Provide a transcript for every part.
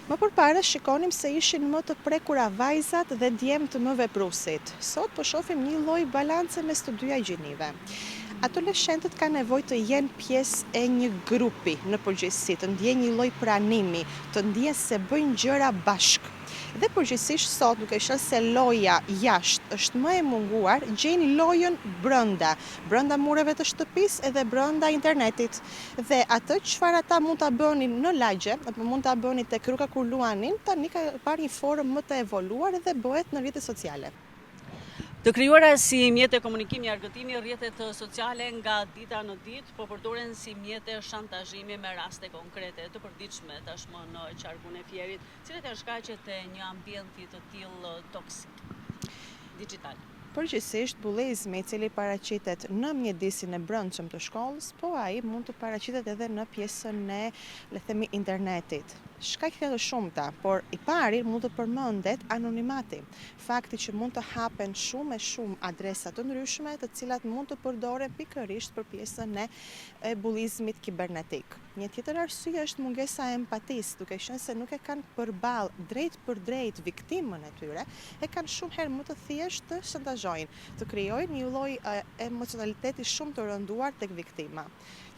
Më përpara shikonim se ishin më të prekura vajzat dhe djemt të më veprusit. Sot po shohim një lloj balance mes të dyja gjinive. Adoleshentët kanë nevojë të jenë pjesë e një grupi në përgjithësi, të ndjejnë një lloj pranimi, të ndjejnë se bëjnë gjëra bashkë. Dhe përgjithsisht sot, duke qenë se loja jashtë është më e munguar, gjejnë lojën brenda mureve të shtëpisë edhe brenda internetit. Dhe atë çfarë ata mund ta bënin në lagje, apo mund ta bënin tek rruga kur luanin, tani ka parë një formë më të evoluar dhe bëhet në rrjetet sociale. Të krijuara si mjete komunikimi i argëtimi, rrjetet sociale nga dita në ditë po përdoren si mjete shantazhimi me raste konkrete të përditshme tashmë në qarkun e Fierit. Cilat janë shkaqet e një ambienti të tillë toksik digital? Përgjithsisht, bullizmi i cili paraqitet në mjedisin e brendshëm të shkollës, po ai mund të paraqitet edhe në pjesën e, le të themi, internetit. Shkaqe të shumta, por i pari mund të përmendet anonimati. Fakti që mund të hapen shumë adresa të ndryshme, të cilat mund të përdoren pikërisht për pjesën e bullizmit kibernetik. Një tjetër arsye është mungesa e empatisë, duke qenë se nuk e kanë përballë drejt për drejt viktimën e tyre, e kanë shumë herë më të thjeshtë të shantazhojnë, të krijojnë një lloj emocionaliteti shumë të rënduar tek viktima.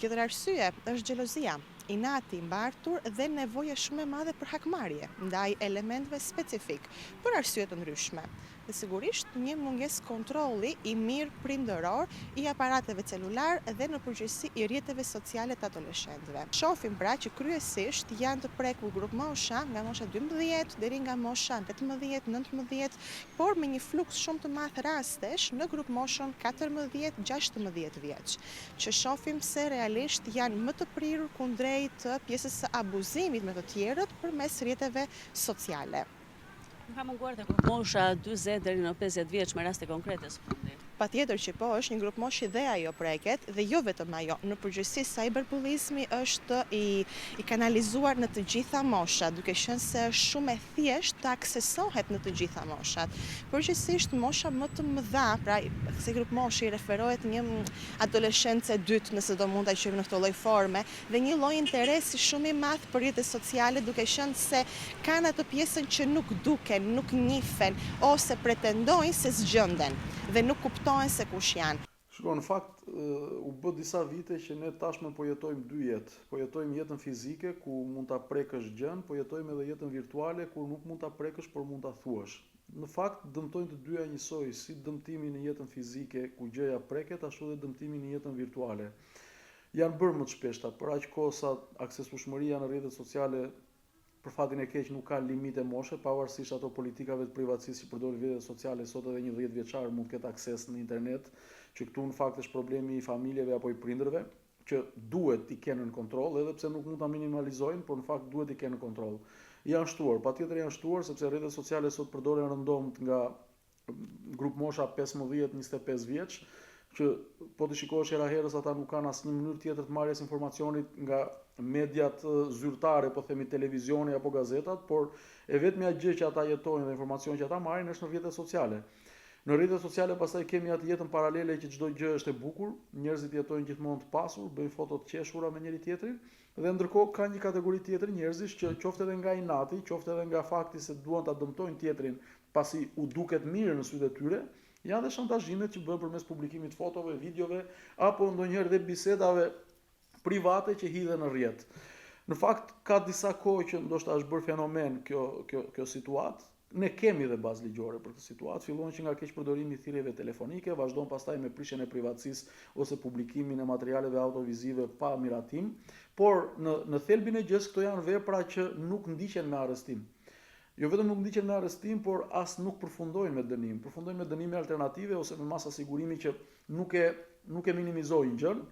Tjetër arsye është xhelozia, inati i mbartur dhe nevoja shumë e madhe për hakmarrje ndaj elementeve specifik për arsye të ndryshme. Dhe sigurisht një mungesë kontrolli i mirë prindëror i aparateve celular dhe në përgjithësi i rrjeteve sociale të adoleshentëve. Shohim pra që kryesisht janë të prekur grup mosha nga mosha 12 deri nga mosha 18-19, por me një fluks shumë të madh rastesh në grup moshën 14-16 vjeç, që shohim se realisht janë më të prirur kundrejt pjesës së abuzimit me të tjerët përmes rrjeteve sociale. Ka munguar te mosha 40 deri në 50 vjeç me raste konkrete së fundit. Patjetër që po, është një grup moshi dhe ajo preket, dhe jo vetëm ajo. Në përgjithësi cyberbullizmi është i kanalizuar në të gjitha moshat, duke qenë se është shumë e thjeshtë të aksesohet në të gjitha moshat. Përgjithsisht mosha më të mëdha, pra se grup moshi referohet një adoleshencë e dytë, nëse do mund ta quajmë në këtë lloj forme, dhe një lloj interesi shumë i madh për rrjetet sociale, duke qenë se kanë atë pjesën që nuk duken, nuk njihen ose pretendojnë se zgjenden dhe nuk kuptohen se kush janë. Shiko, në fakt, u bë disa vite që ne tashmë po jetojmë dy jetë. Po jetojmë jetën fizike, ku mund ta prekësh gjën, po jetojmë edhe jetën virtuale, ku nuk mund ta prekësh, por mund ta thuash. Në fakt, dëmtojnë të dyja njësoj, si dëmtimi në jetën fizike, ku gjëja preket, ashtu dhe dëmtimi në jetën virtuale. Janë bërë më të shpeshta, për aq kohë sa aksesueshmëria në rrjetet sociale për fatin e keq nuk ka limite moshe, pavarësisht ato politikave të privatësisë që përdorin rrjetet sociale, sot edhe një 10 vjeçar mund të ketë akses në internet, që këtu në fakt është problemi i familjeve apo i prindërve, që duhet i kenë në kontroll, edhe pse nuk mund ta minimalizojnë, por në fakt duhet i kenë në kontroll. Janë shtuar, patjetër janë shtuar sepse rrjetet sociale sot përdoren rëndomt nga grup mosha 15-25 vjeç, që po të shikosh era herës ata nuk kanë asnjë mënyrë tjetër të marrjes informacionit nga mediat zyrtare, po themi televizioni apo gazetat, por e vetmja gjë që ata jetojnë dhe informacion që ata marrin është në rrjetet sociale. Në rrjetet sociale pastaj kemi atë jetën paralele që çdo gjë është e bukur, njerëzit jetojnë gjithmonë të pasur, bëjnë foto të qeshura me njëri tjetrin, dhe ndërkohë ka një kategori tjetër njerëzish që qoftë edhe nga inati, qoftë edhe nga fakti se duan ta dëmtojnë tjetrin pasi u duket mirë në sytë e tyre, janë dhe shantazhimet që bëhen përmes publikimit fotove, videove, apo ndonjëherë dhe bisedave private që hidhen në rrjet. Në fakt, ka disa kohë që ndoshta është bërë fenomen kjo situatë. Ne kemi dhe bazë ligjore për këtë situatë, fillon që nga keqpërdorimi i thirrjeve telefonike, vazhdon pastaj me prishjen e privatësisë ose publikimin e materialeve audiovizive pa miratim, por në thelbin e gjës këto janë vepra që nuk ndiqen me arrestim. Jo vetëm nuk ndiqen me arrestim, por as nuk përfundojnë me dënim. Përfundojnë me dënime alternative ose me masa sigurimi që nuk e minimizojnë gjën,